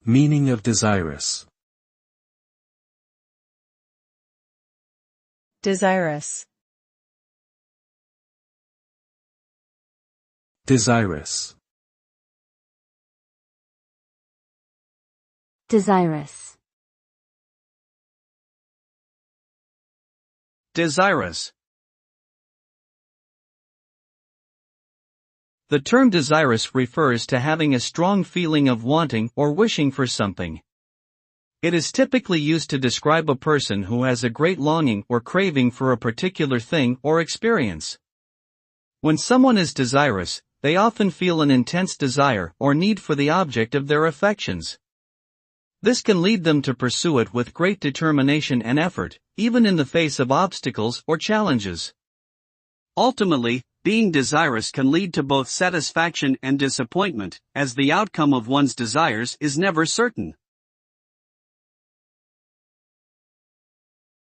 Meaning of desirous. Desirous. Desirous. Desirous. Desirous. The term desirous refers to having a strong feeling of wanting or wishing for something. It is typically used to describe a person who has a great longing or craving for a particular thing or experience. When someone is desirous, they often feel an intense desire or need for the object of their affections. This can lead them to pursue it with great determination and effort, even in the face of obstacles or challenges. Ultimately, being desirous can lead to both satisfaction and disappointment, as the outcome of one's desires is never certain.